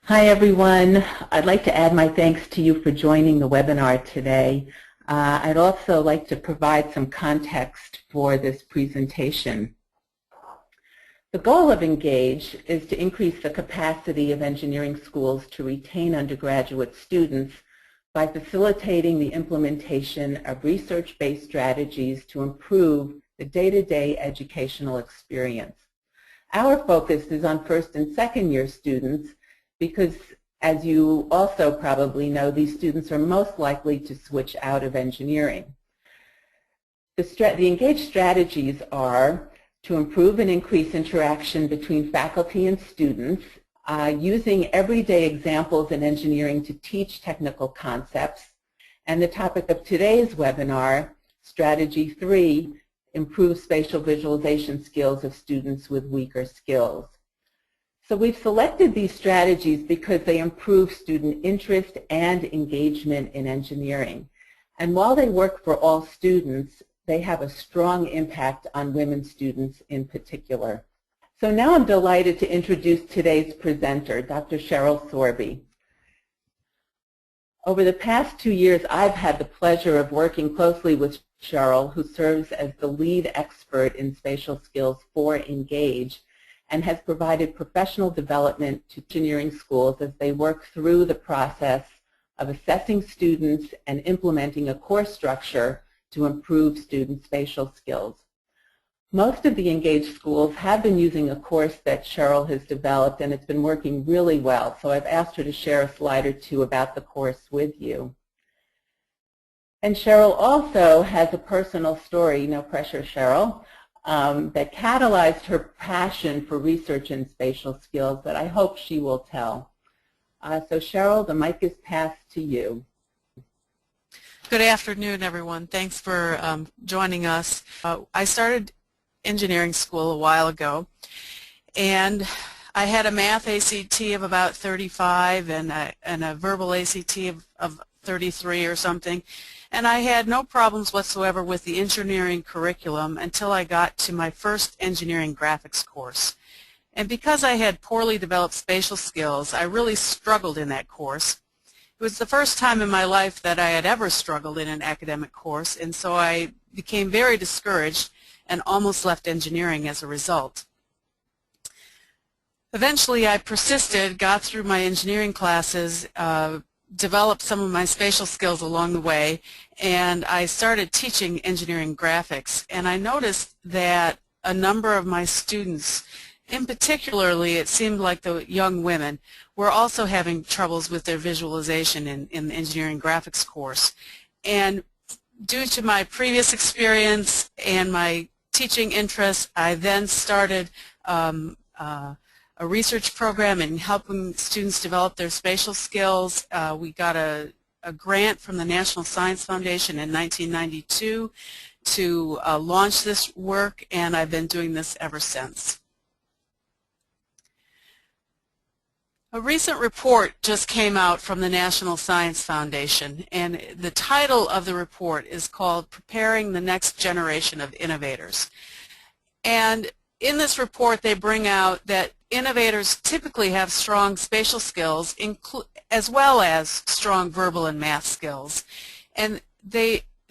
Hi everyone. I'd like to add my thanks to you for joining the webinar today. I'd also like to provide some context for this presentation. The goal of ENGAGE is to increase the capacity of engineering schools to retain undergraduate students by facilitating the implementation of research-based strategies to improve the day-to-day educational experience. Our focus is on first and second year students because, as you also probably know, these students are most likely to switch out of engineering. The ENGAGE strategies are to improve and increase interaction between faculty and students, using everyday examples in engineering to teach technical concepts, and the topic of today's webinar, Strategy 3, improve spatial visualization skills of students with weaker skills. So we've selected these strategies because they improve student interest and engagement in engineering. And while they work for all students, they have a strong impact on women students in particular. So now I'm delighted to introduce today's presenter, Dr. Sheryl Sorby. Over the past 2 years, I've had the pleasure of working closely with Sheryl, who serves as the lead expert in spatial skills for ENGAGE and has provided professional development to engineering schools as they work through the process of assessing students and implementing a course structure to improve student spatial skills. Most of the ENGAGE schools have been using a course that Sheryl has developed, and it's been working really well. So I've asked her to share a slide or two about the course with you. And Sheryl also has a personal story, no pressure Sheryl, that catalyzed her passion for research in spatial skills that I hope she will tell. So Sheryl, the mic is passed to you. Good afternoon, everyone. Thanks for joining us. I started engineering school a while ago, and I had a math ACT of about 35 and a verbal ACT of 33 or something, and I had no problems whatsoever with the engineering curriculum until I got to my first engineering graphics course. And because I had poorly developed spatial skills, I really struggled in that course. It was the first time in my life that I had ever struggled in an academic course, and so I became very discouraged and almost left engineering as a result. Eventually I persisted, got through my engineering classes, developed some of my spatial skills along the way, and I started teaching engineering graphics. And I noticed that a number of my students, in particularly it seemed like the young women, were also having troubles with their visualization in the engineering graphics course. And due to my previous experience and my teaching interests, I then started a research program in helping students develop their spatial skills. We got a grant from the National Science Foundation in 1992 to launch this work, and I've been doing this ever since. A recent report just came out from the National Science Foundation, and the title of the report is called Preparing the Next Generation of Innovators. And in this report they bring out that innovators typically have strong spatial skills as well as strong verbal and math skills. And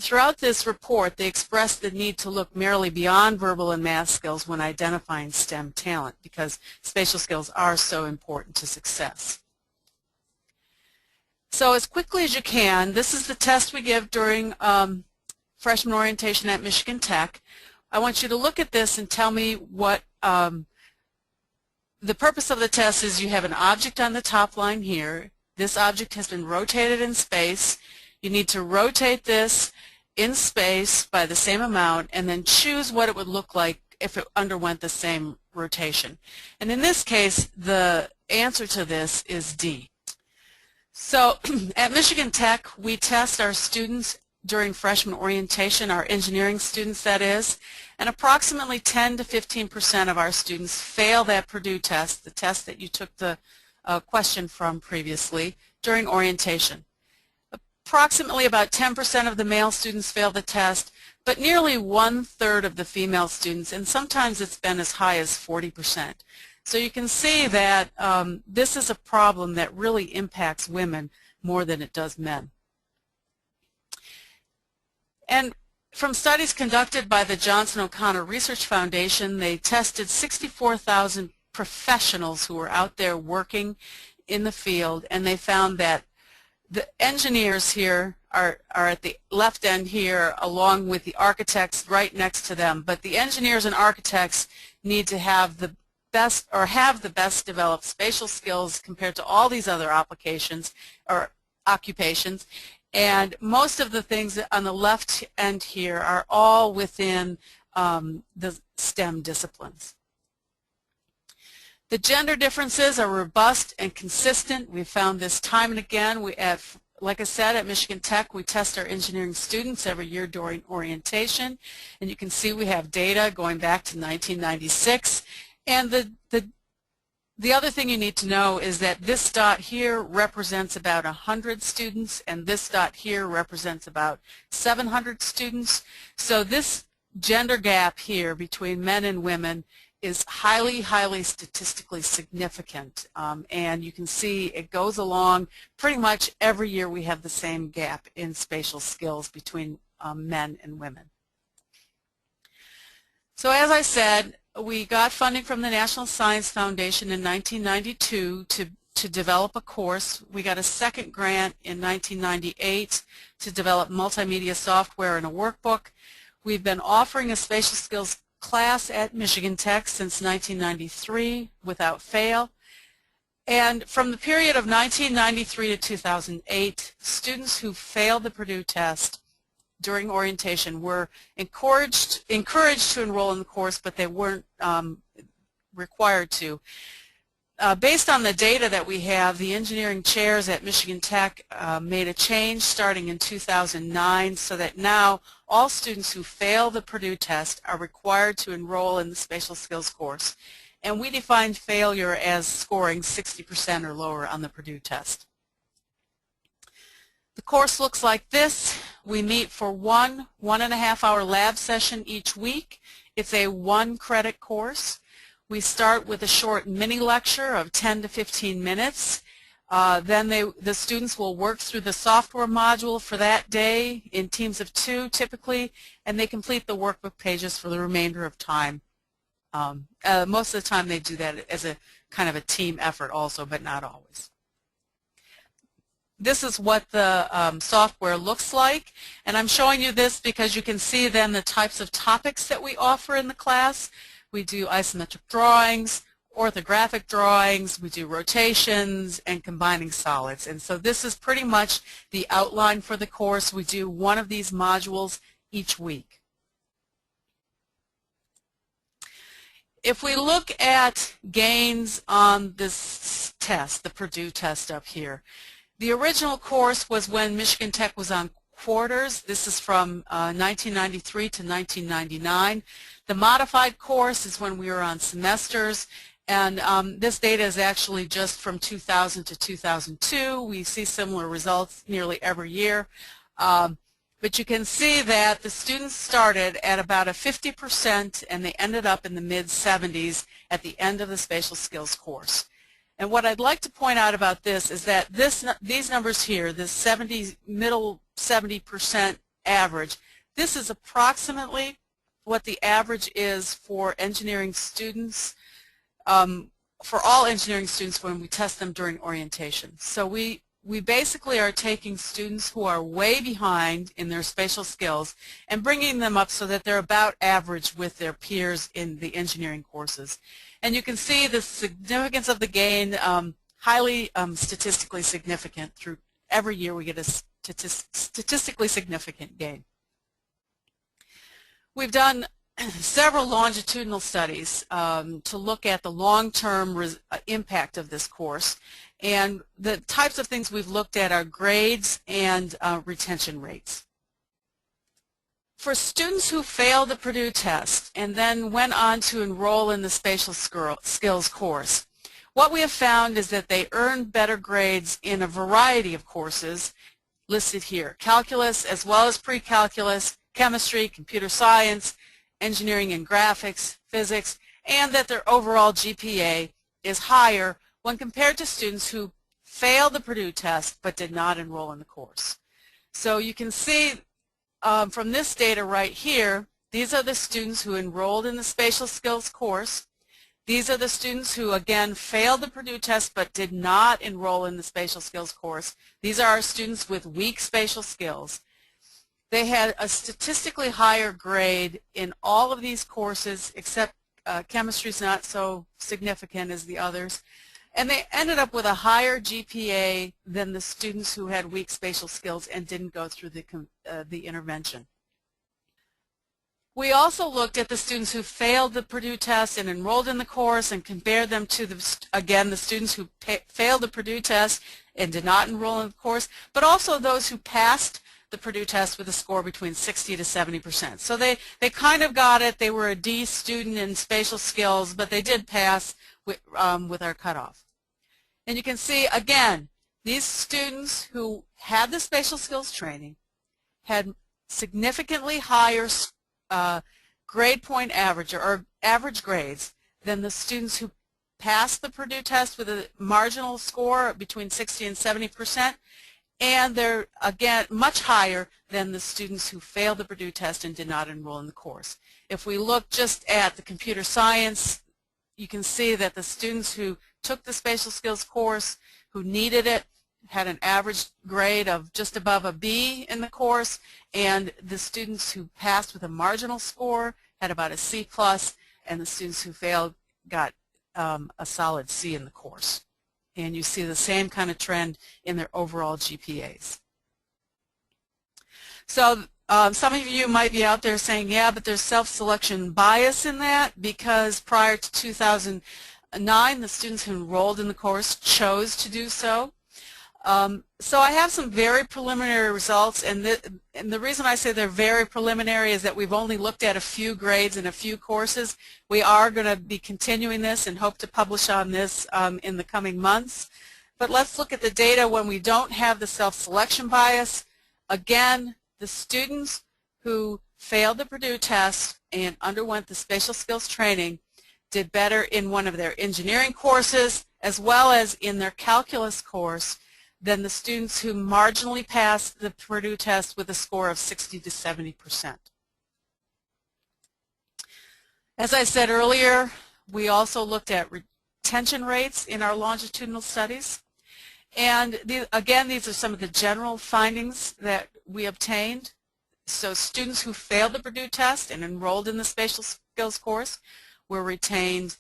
throughout this report they express the need to look merely beyond verbal and math skills when identifying STEM talent, because spatial skills are so important to success. So as quickly as you can, this is the test we give during freshman orientation at Michigan Tech. I want you to look at this and tell me what the purpose of the test is. You have an object on the top line here. This object has been rotated in space. You need to rotate this in space by the same amount and then choose what it would look like if it underwent the same rotation. And in this case, the answer to this is D. So at Michigan Tech, we test our students during freshman orientation, our engineering students that is, and approximately 10 to 15% of our students fail that Purdue test, the test that you took the question from previously, during orientation. Approximately about 10% of the male students fail the test, but nearly 1/3 of the female students, and sometimes it's been as high as 40%. So you can see that this is a problem that really impacts women more than it does men. And from studies conducted by the Johnson O'Connor Research Foundation, they tested 64,000 professionals who were out there working in the field, and they found that the engineers here are at the left end here, along with the architects right next to them. But the engineers and architects need to have the best, or have the best developed spatial skills compared to all these other applications or occupations. And most of the things on the left end here are all within the STEM disciplines. The gender differences are robust and consistent. We've found this time and again. Like I said, at Michigan Tech, we test our engineering students every year during orientation. And you can see we have data going back to 1996. And the other thing you need to know is that this dot here represents about 100 students, and this dot here represents about 700 students. So this gender gap here between men and women is highly, highly statistically significant. And you can see it goes along pretty much every year. We have the same gap in spatial skills between men and women. So as I said, we got funding from the National Science Foundation in 1992 to develop a course. We got a second grant in 1998 to develop multimedia software and a workbook. We've been offering a spatial skills class at Michigan Tech since 1993 without fail. And from the period of 1993 to 2008, students who failed the Purdue test during orientation were encouraged to enroll in the course, but they weren't required to. Based on the data that we have, the engineering chairs at Michigan Tech made a change starting in 2009 so that now all students who fail the Purdue test are required to enroll in the spatial skills course. And we define failure as scoring 60% or lower on the Purdue test. The course looks like this. We meet for one 1.5-hour lab session each week. It's a 1-credit course. We start with a short mini lecture of 10 to 15 minutes. Then the students will work through the software module for that day in teams of 2 typically, and they complete the workbook pages for the remainder of time. Most of the time they do that as a kind of a team effort also, but not always. This is what the software looks like, and I'm showing you this because you can see then the types of topics that we offer in the class. We do isometric drawings, orthographic drawings, we do rotations, and combining solids. And so this is pretty much the outline for the course. We do one of these modules each week. If we look at gains on this test, the Purdue test up here, the original course was when Michigan Tech was on quarters. This is from 1993 to 1999. The modified course is when we were on semesters, and this data is actually just from 2000 to 2002. We see similar results nearly every year. But you can see that the students started at about a 50% and they ended up in the mid-70s at the end of the spatial skills course. And what I'd like to point out about this is that these numbers here, this middle 70% average, this is approximately what the average is for engineering students, for all engineering students when we test them during orientation. So we basically are taking students who are way behind in their spatial skills and bringing them up so that they're about average with their peers in the engineering courses. And you can see the significance of the gain, highly statistically significant. Through every year we get a statistically significant gain. We've done several longitudinal studies to look at the long-term impact of this course, and the types of things we've looked at are grades and retention rates. For students who failed the Purdue test and then went on to enroll in the spatial skills course, what we have found is that they earned better grades in a variety of courses listed here: calculus as well as pre-calculus, chemistry, computer science, engineering and graphics, physics, and that their overall GPA is higher when compared to students who failed the Purdue test but did not enroll in the course. So you can see from this data right here, these are the students who enrolled in the spatial skills course. These are the students who, again, failed the Purdue test but did not enroll in the spatial skills course. These are our students with weak spatial skills. They had a statistically higher grade in all of these courses, except chemistry is not so significant as the others. And they ended up with a higher GPA than the students who had weak spatial skills and didn't go through the intervention. We also looked at the students who failed the Purdue test and enrolled in the course and compared them to, the students who failed the Purdue test and did not enroll in the course, but also those who passed the Purdue test with a score between 60 to 70%. So they kind of got it. They were a D student in spatial skills, but they did pass with our cutoff. And you can see, again, these students who had the spatial skills training had significantly higher grade point average or average grades than the students who passed the Purdue test with a marginal score between 60 and 70%, and they're, again, much higher than the students who failed the Purdue test and did not enroll in the course. If we look just at the computer science, you can see that the students who took the spatial skills course, who needed it, had an average grade of just above a B in the course, and the students who passed with a marginal score had about a C+, and the students who failed got a solid C in the course. And you see the same kind of trend in their overall GPAs. So some of you might be out there saying, yeah, but there's self-selection bias in that, because prior to 2009, the students who enrolled in the course chose to do so. So I have some very preliminary results, and the reason I say they're very preliminary is that we've only looked at a few grades and a few courses. We are going to be continuing this and hope to publish on this in the coming months. But let's look at the data when we don't have the self-selection bias. Again, the students who failed the Purdue test and underwent the spatial skills training did better in one of their engineering courses as well as in their calculus course than the students who marginally passed the Purdue test with a score of 60 to 70%. As I said earlier, we also looked at retention rates in our longitudinal studies. And again, these are some of the general findings that we obtained. So students who failed the Purdue test and enrolled in the spatial skills course were retained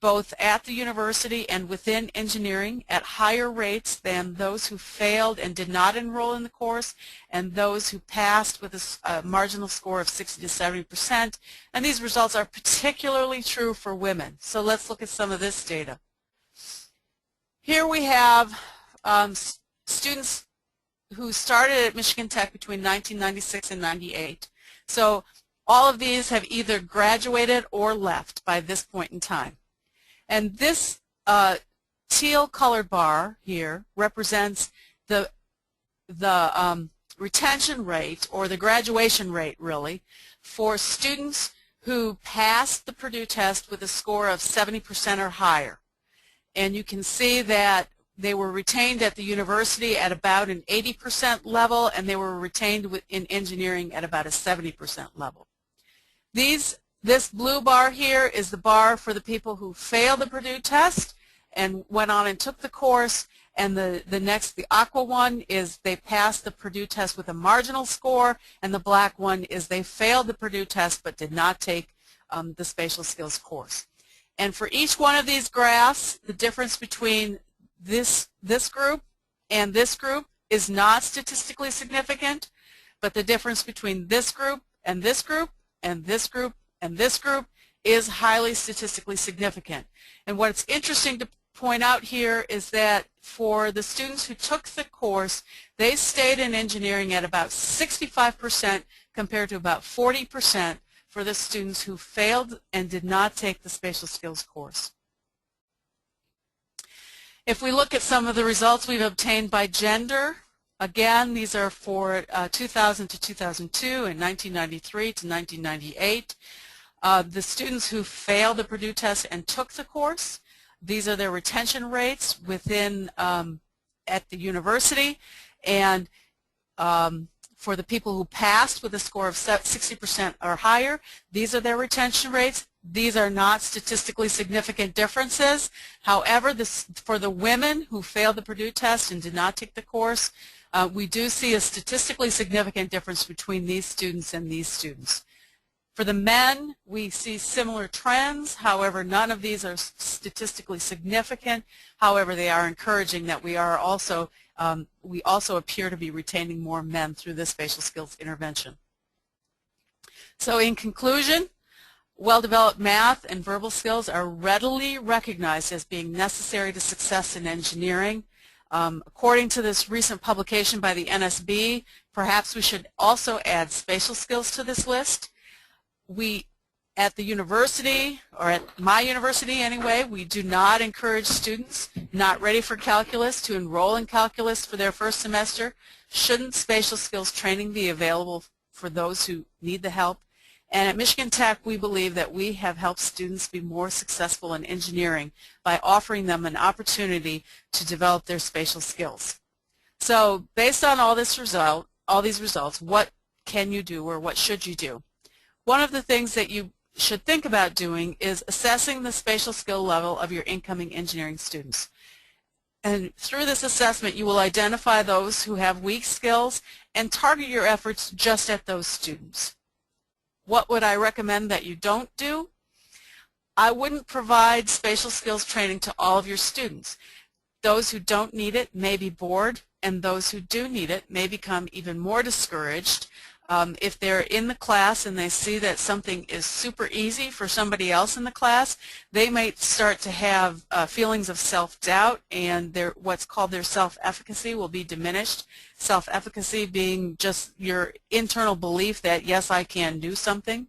both at the university and within engineering at higher rates than those who failed and did not enroll in the course and those who passed with a marginal score of 60 to 70%. And these results are particularly true for women. So let's look at some of this data. Here we have students who started at Michigan Tech between 1996 and 98. So all of these have either graduated or left by this point in time. And this teal colored bar here represents the retention rate, or the graduation rate really, for students who passed the Purdue test with a score of 70% or higher. And you can see that they were retained at the university at about an 80% level, and they were retained in engineering at about a 70% level. This blue bar here is the bar for the people who failed the Purdue test and went on and took the course, and the aqua one is they passed the Purdue test with a marginal score, and the black one is they failed the Purdue test but did not take the spatial skills course. And for each one of these graphs, the difference between this group and this group is not statistically significant, but the difference between this group and this group and this group and this group is highly statistically significant. And what's interesting to point out here is that for the students who took the course, they stayed in engineering at about 65% compared to about 40% for the students who failed and did not take the spatial skills course. If we look at some of the results we've obtained by gender, again, these are for 2000 to 2002 and 1993 to 1998. The students who failed the Purdue test and took the course, These are their retention rates within at the university, and for the people who passed with a score of 60% or higher, these are their retention rates. These are not statistically significant differences. However, for the women who failed the Purdue test and did not take the course, we do see a statistically significant difference between these students and these students. For the men, we see similar trends. However, none of these are statistically significant. However, they are encouraging that we also appear to be retaining more men through this spatial skills intervention. So in conclusion, well-developed math and verbal skills are readily recognized as being necessary to success in engineering. According to this recent publication by the NSB, perhaps we should also add spatial skills to this list. We, at the university, or at my university anyway, we do not encourage students not ready for calculus to enroll in calculus for their first semester. Shouldn't spatial skills training be available for those who need the help? And at Michigan Tech, we believe that we have helped students be more successful in engineering by offering them an opportunity to develop their spatial skills. So based on all these results, what can you do, or what should you do? One of the things that you should think about doing is assessing the spatial skill level of your incoming engineering students. And through this assessment, you will identify those who have weak skills and target your efforts just at those students. What would I recommend that you don't do? I wouldn't provide spatial skills training to all of your students. Those who don't need it may be bored, and those who do need it may become even more discouraged. If they're in the class and they see that something is super easy for somebody else in the class, they might start to have feelings of self-doubt, and what's called their self-efficacy will be diminished. Self-efficacy being just your internal belief that, yes, I can do something.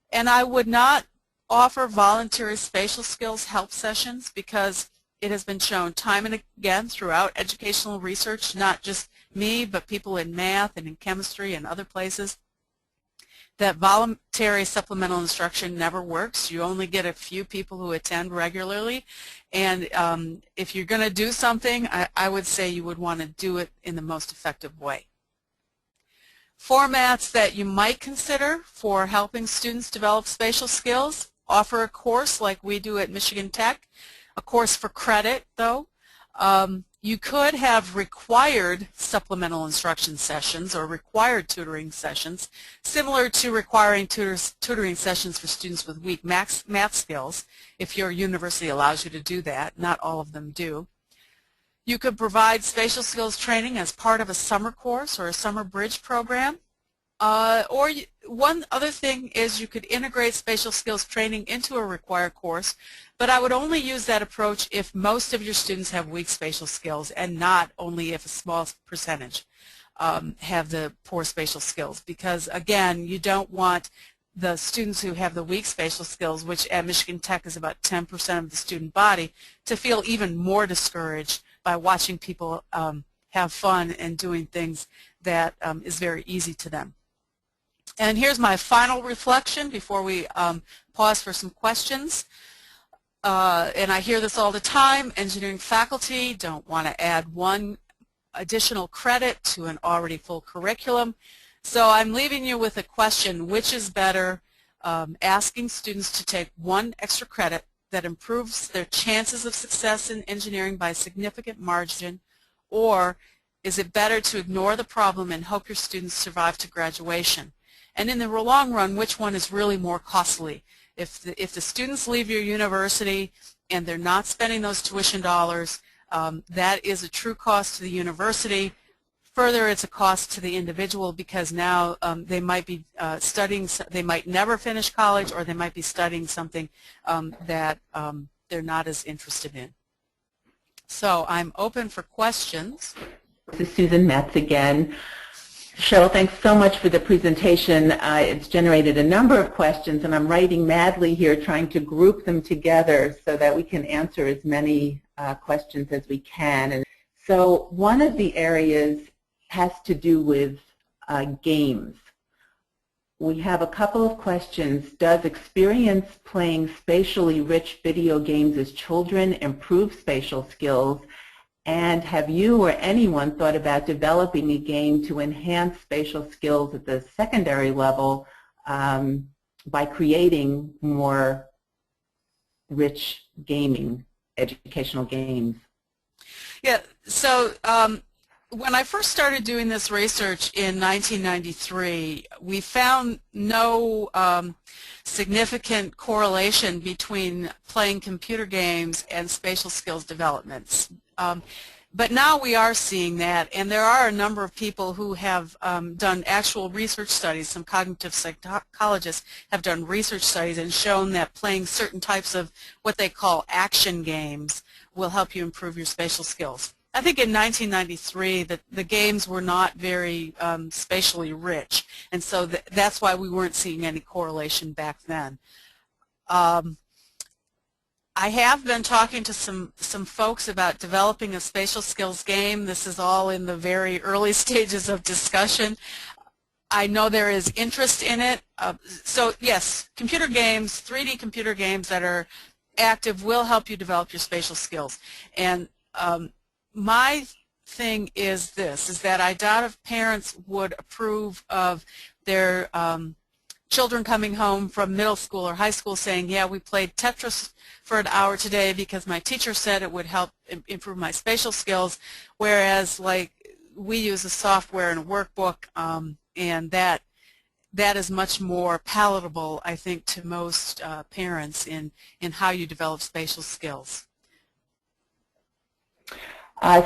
And I would not offer voluntary spatial skills help sessions, because it has been shown time and again throughout educational research, not just me, but people in math and in chemistry and other places, that voluntary supplemental instruction never works. You only get a few people who attend regularly, and if you're going to do something, I would say you would want to do it in the most effective way. Formats that you might consider for helping students develop spatial skills: offer a course like we do at Michigan Tech, a course for credit though. You could have required supplemental instruction sessions or required tutoring sessions, similar to requiring tutoring sessions for students with weak math skills, if your university allows you to do that. Not all of them do. You could provide spatial skills training as part of a summer course or a summer bridge program. One other thing is you could integrate spatial skills training into a required course, but I would only use that approach if most of your students have weak spatial skills, and not only if a small percentage have the poor spatial skills, because again, you don't want the students who have the weak spatial skills, which at Michigan Tech is about 10% of the student body, to feel even more discouraged by watching people have fun and doing things that is very easy to them. And here's my final reflection before we pause for some questions. And I hear this all the time: engineering faculty don't want to add one additional credit to an already full curriculum. So I'm leaving you with a question: which is better, asking students to take one extra credit that improves their chances of success in engineering by a significant margin, or is it better to ignore the problem and hope your students survive to graduation? And in the long run, which one is really more costly? If the students leave your university and they're not spending those tuition dollars, that is a true cost to the university. Further, it's a cost to the individual, because now they might be studying, they might never finish college, or they might be studying something that they're not as interested in. So I'm open for questions. This is Susan Metz again. Sheryl, thanks so much for the presentation. It's generated a number of questions, and I'm writing madly here trying to group them together so that we can answer as many questions as we can. And so one of the areas has to do with games. We have a couple of questions. Does experience playing spatially rich video games as children improve spatial skills? And have you or anyone thought about developing a game to enhance spatial skills at the secondary level by creating more rich gaming, educational games? Yeah, so when I first started doing this research in 1993, we found no significant correlation between playing computer games and spatial skills developments. But now we are seeing that, and there are a number of people who have done actual research studies. Some cognitive psychologists have done research studies and shown that playing certain types of what they call action games will help you improve your spatial skills. I think in 1993 the games were not very spatially rich, and so that's why we weren't seeing any correlation back then. I have been talking to some folks about developing a spatial skills game. This is all in the very early stages of discussion. I know there is interest in it. So yes, computer games, 3D computer games that are active will help you develop your spatial skills. And my thing is this, is that I doubt if parents would approve of their children coming home from middle school or high school saying, yeah, we played Tetris for an hour today because my teacher said it would help improve my spatial skills, whereas like we use a software and a workbook, and that is much more palatable, I think, to most parents in how you develop spatial skills.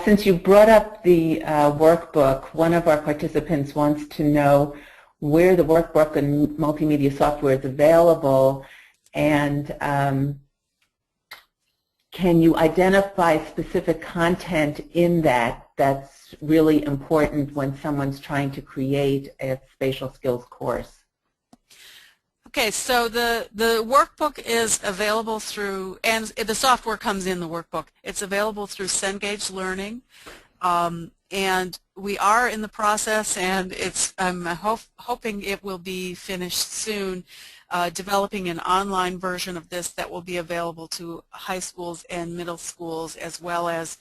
Since you brought up the workbook, one of our participants wants to know where the workbook and multimedia software is available, and can you identify specific content in that that's really important when someone's trying to create a spatial skills course? Okay, so the workbook is available through, and the software comes in the workbook. It's available through Cengage Learning, and we are in the process, and I'm hoping it will be finished soon, developing an online version of this that will be available to high schools and middle schools, as well as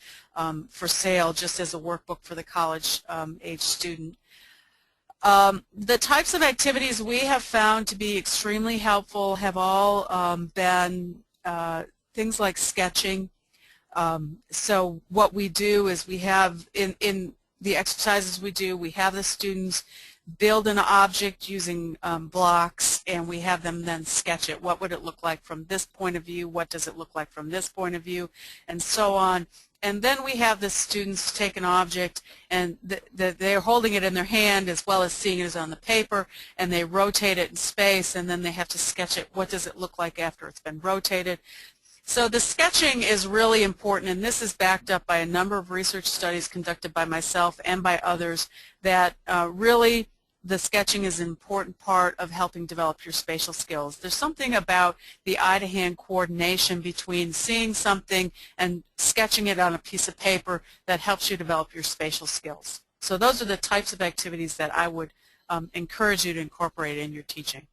for sale just as a workbook for the college age student. The types of activities we have found to be extremely helpful have all been things like sketching. So what we do is we have, in the exercises we do, we have the students build an object using blocks, and we have them then sketch it. What would it look like from this point of view? What does it look like from this point of view? And so on. And then we have the students take an object, and they're holding it in their hand as well as seeing it as on the paper, and they rotate it in space, and then they have to sketch it. What does it look like after it's been rotated? So the sketching is really important, and this is backed up by a number of research studies conducted by myself and by others that really the sketching is an important part of helping develop your spatial skills. There's something about the eye-to-hand coordination between seeing something and sketching it on a piece of paper that helps you develop your spatial skills. So those are the types of activities that I would encourage you to incorporate in your teaching.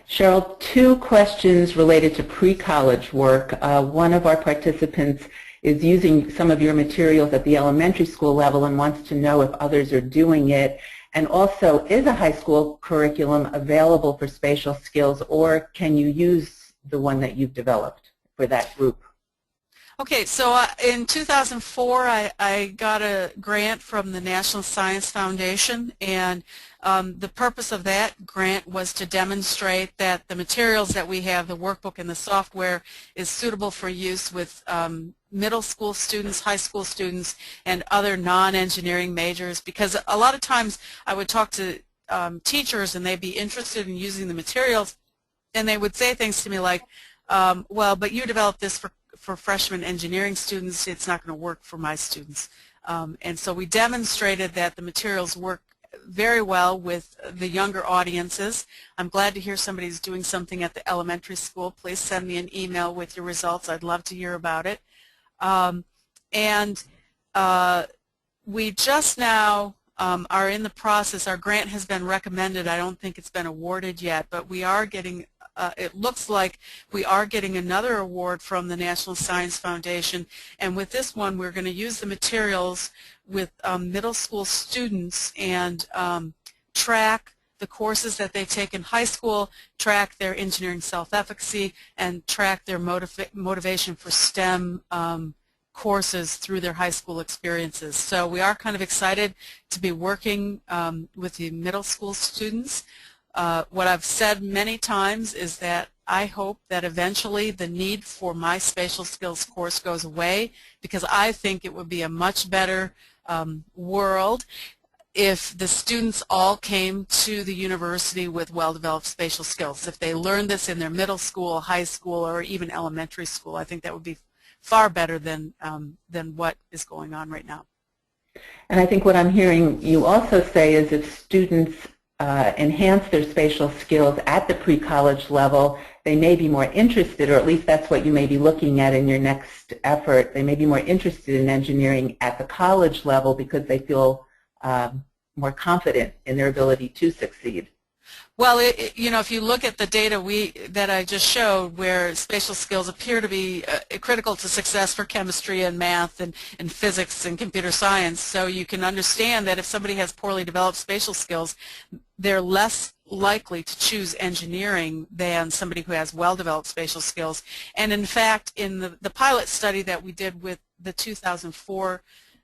Sheryl, two questions related to pre-college work. One of our participants is using some of your materials at the elementary school level and wants to know if others are doing it. And also, is a high school curriculum available for spatial skills, or can you use the one that you've developed for that group? Okay, so in 2004 I got a grant from the National Science Foundation, and the purpose of that grant was to demonstrate that the materials that we have, the workbook and the software, is suitable for use with middle school students, high school students, and other non-engineering majors, because a lot of times I would talk to teachers and they'd be interested in using the materials, and they would say things to me like, well, but you developed this for freshman engineering students, it's not going to work for my students. And so we demonstrated that the materials work very well with the younger audiences. I'm glad to hear somebody's doing something at the elementary school. Please send me an email with your results. I'd love to hear about it. We just now are in the process. Our grant has been recommended. I don't think it's been awarded yet, but we are getting, it looks like we are getting another award from the National Science Foundation. And with this one, we're going to use the materials with middle school students and track the courses that they take in high school, track their engineering self-efficacy, and track their motivation for STEM courses through their high school experiences. So we are kind of excited to be working with the middle school students. What I've said many times is that I hope that eventually the need for my spatial skills course goes away, because I think it would be a much better world if the students all came to the university with well-developed spatial skills. If they learned this in their middle school, high school, or even elementary school, I think that would be far better than what is going on right now. And I think what I'm hearing you also say is if students enhance their spatial skills at the pre-college level, they may be more interested, or at least that's what you may be looking at in your next effort. They may be more interested in engineering at the college level because they feel more confident in their ability to succeed. Well, you know, if you look at the data that I just showed, where spatial skills appear to be critical to success for chemistry and math and physics and computer science, so you can understand that if somebody has poorly developed spatial skills, they're less likely to choose engineering than somebody who has well-developed spatial skills. And in fact, in the pilot study that we did with the 2004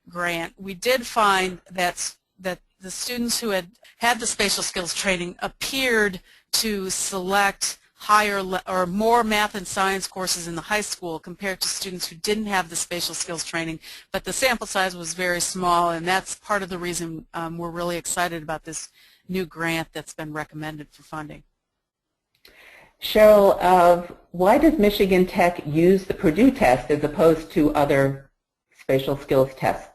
grant, we did find that the students who had the spatial skills training appeared to select higher or more math and science courses in the high school compared to students who didn't have the spatial skills training, but the sample size was very small, and that's part of the reason we're really excited about this new grant that's been recommended for funding. Sheryl, why does Michigan Tech use the Purdue test as opposed to other spatial skills tests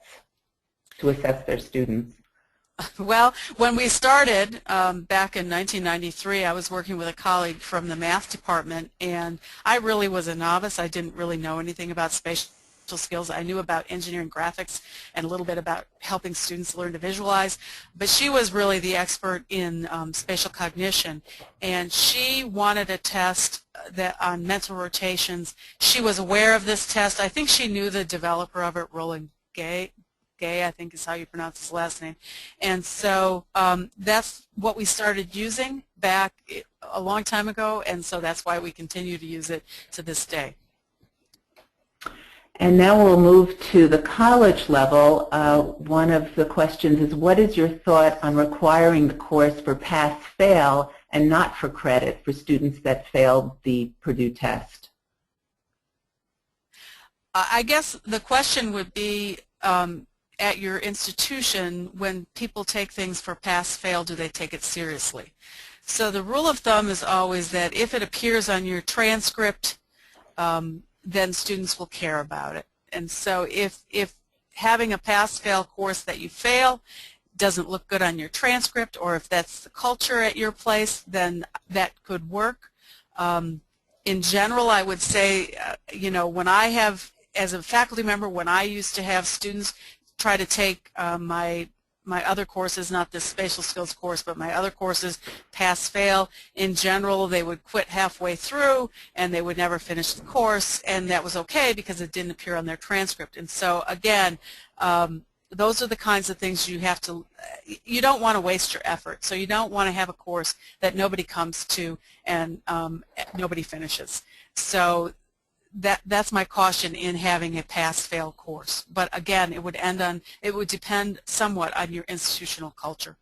to assess their students? Well, when we started back in 1993, I was working with a colleague from the math department, and I really was a novice. I didn't really know anything about spatial skills. I knew about engineering graphics and a little bit about helping students learn to visualize, but she was really the expert in spatial cognition, and she wanted a test that on mental rotations. She was aware of this test. I think she knew the developer of it, Roland Gay, I think is how you pronounce his last name. And so that's what we started using back a long time ago, and so that's why we continue to use it to this day. And now we'll move to the college level. One of the questions is, what is your thought on requiring the course for pass-fail and not for credit for students that failed the Purdue test? I guess the question would be, at your institution, when people take things for pass-fail, do they take it seriously? So the rule of thumb is always that if it appears on your transcript, then students will care about it. And so if having a pass-fail course that you fail doesn't look good on your transcript, or if that's the culture at your place, then that could work. In general, I would say, you know, when I have, as a faculty member, when I used to have students try to take my other courses, not this spatial skills course, but my other courses, pass-fail, in general, they would quit halfway through and they would never finish the course, and that was okay because it didn't appear on their transcript. And so, again, those are the kinds of things you have to, you don't want to waste your effort. So you don't want to have a course that nobody comes to and nobody finishes. So that's my caution in having a pass-fail course. But again, it would depend somewhat on your institutional culture.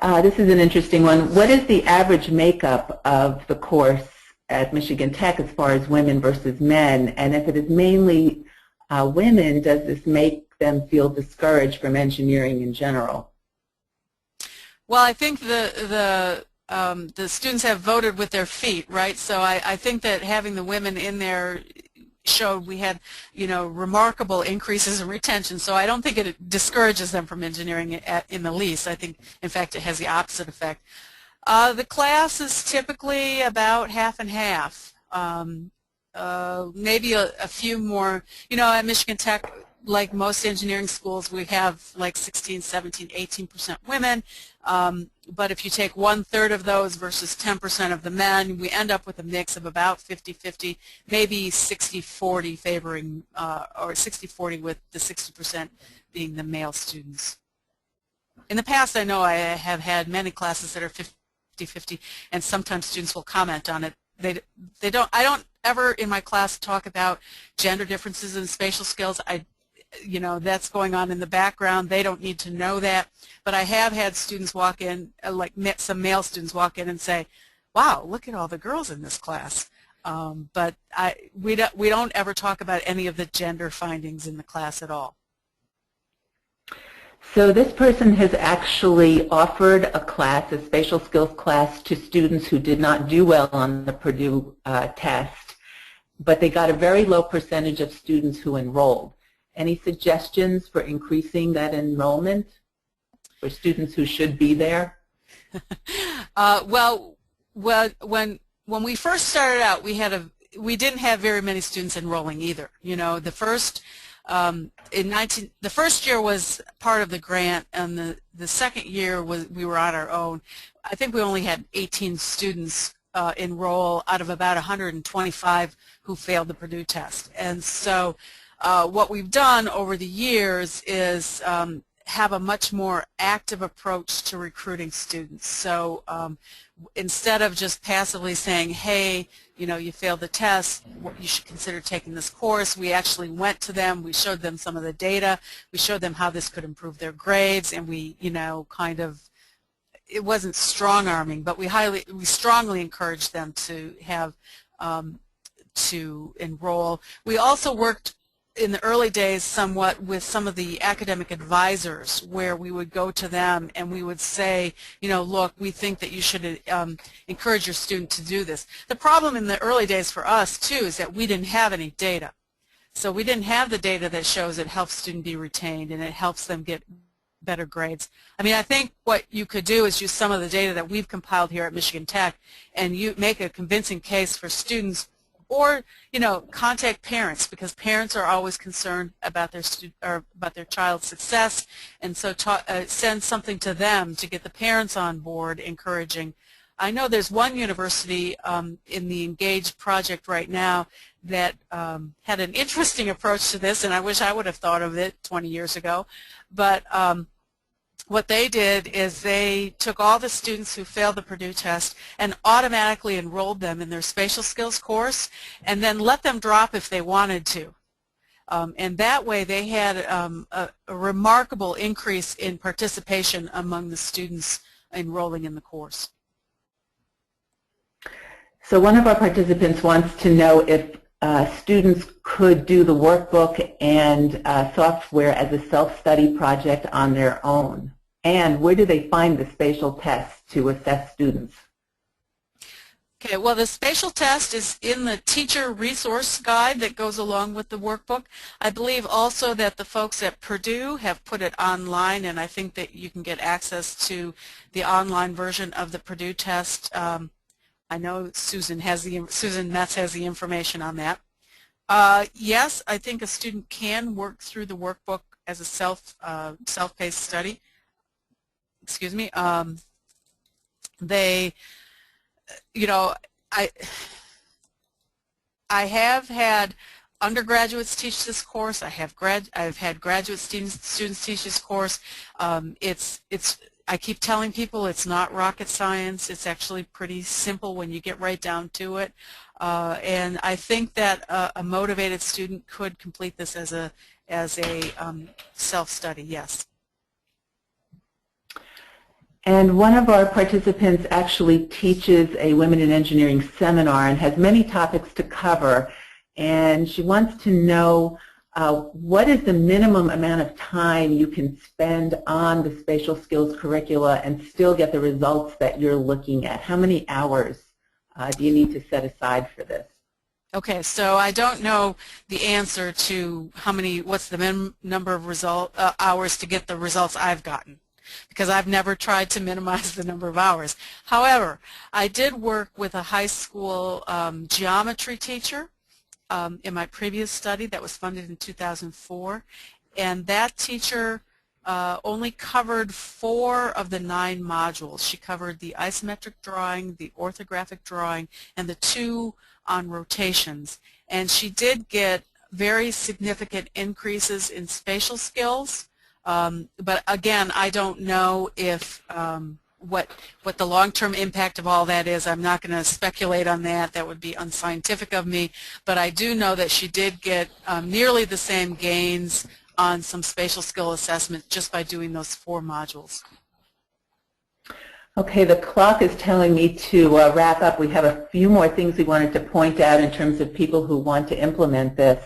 This is an interesting one. What is the average makeup of the course at Michigan Tech as far as women versus men? And if it is mainly women, does this make them feel discouraged from engineering in general? Well, I think the students have voted with their feet, right? So I think that having the women in there showed we had, you know, remarkable increases in retention. So I don't think it discourages them from engineering in the least. I think, in fact, it has the opposite effect. The class is typically about half and half. Maybe a few more. You know, at Michigan Tech, like most engineering schools, we have like 16, 17, 18% women. But if you take 1/3 of those versus 10% of the men, we end up with a mix of about 50-50, maybe 60-40 favoring, or 60-40 with the 60% being the male students. In the past, I know I have had many classes that are 50-50, and sometimes students will comment on it. I don't ever in my class talk about gender differences in spatial skills. That's going on in the background. They don't need to know that. But I have had students walk in, like some male students walk in and say, "Wow, look at all the girls in this class." But we don't ever talk about any of the gender findings in the class at all. So this person has actually offered a class, a spatial skills class, to students who did not do well on the Purdue test, but they got a very low percentage of students who enrolled. Any suggestions for increasing that enrollment for students who should be there? Well, when we first started out, we didn't have very many students enrolling either. The first the first year was part of the grant, and the second year we were on our own. I think we only had 18 students enroll out of about 125 who failed the Purdue test. And so what we've done over the years is have a much more active approach to recruiting students. So instead of just passively saying, hey, you failed the test, you should consider taking this course, we actually went to them, we showed them some of the data, we showed them how this could improve their grades, and we, it wasn't strong-arming, but we strongly encouraged them to have, to enroll. We also worked in the early days somewhat with some of the academic advisors, where we would go to them and we would say, look, we think that you should encourage your student to do this. The problem in the early days for us too is that we didn't have any data. So we didn't have the data that shows it helps students be retained and it helps them get better grades. I mean, I think what you could do is use some of the data that we've compiled here at Michigan Tech, and you make a convincing case for students, or contact parents, because parents are always concerned about their child's success, and so send something to them to get the parents on board, encouraging. I know there's one university in the Engage project right now that had an interesting approach to this, and I wish I would have thought of it 20 years ago. But what they did is they took all the students who failed the Purdue test and automatically enrolled them in their spatial skills course, and then let them drop if they wanted to. And that way they had a remarkable increase in participation among the students enrolling in the course. So one of our participants wants to know if students could do the workbook and software as a self-study project on their own. And where do they find the spatial tests to assess students? Okay, well, the spatial test is in the teacher resource guide that goes along with the workbook. I believe also that the folks at Purdue have put it online, and I think that you can get access to the online version of the Purdue test. I know Susan Metz has the information on that. Yes, I think a student can work through the workbook as a self-paced study. Excuse me. I have had undergraduates teach this course. I've had graduate students teach this course. I keep telling people it's not rocket science. It's actually pretty simple when you get right down to it. And I think that a motivated student could complete this as a self-study, yes. And one of our participants actually teaches a Women in Engineering seminar and has many topics to cover. And she wants to know what is the minimum amount of time you can spend on the spatial skills curricula and still get the results that you're looking at? How many hours do you need to set aside for this? Okay, so I don't know the answer to what's the number of hours to get the results I've gotten, because I've never tried to minimize the number of hours. However, I did work with a high school geometry teacher in my previous study that was funded in 2004, and that teacher only covered 4 of the 9 modules. She covered the isometric drawing, the orthographic drawing, and the 2 on rotations. And she did get very significant increases in spatial skills, but again, I don't know if what the long-term impact of all that is. I'm not going to speculate on that. That would be unscientific of me. But I do know that she did get nearly the same gains on some spatial skill assessment just by doing those 4 modules. Okay, the clock is telling me to wrap up. We have a few more things we wanted to point out in terms of people who want to implement this.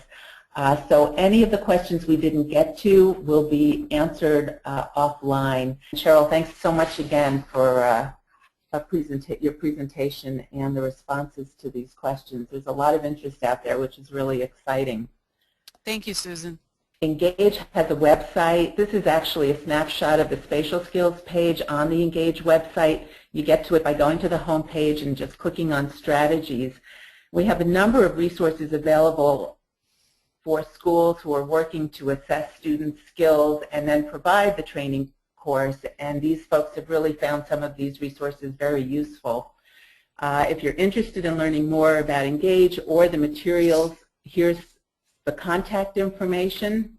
So any of the questions we didn't get to will be answered offline. Sheryl, thanks so much again for your presentation and the responses to these questions. There's a lot of interest out there, which is really exciting. Thank you, Susan. Engage has a website. This is actually a snapshot of the spatial skills page on the Engage website. You get to it by going to the home page and just clicking on strategies. We have a number of resources available for schools who are working to assess students' skills and then provide the training course, and these folks have really found some of these resources very useful. If you're interested in learning more about Engage or the materials, here's the contact information.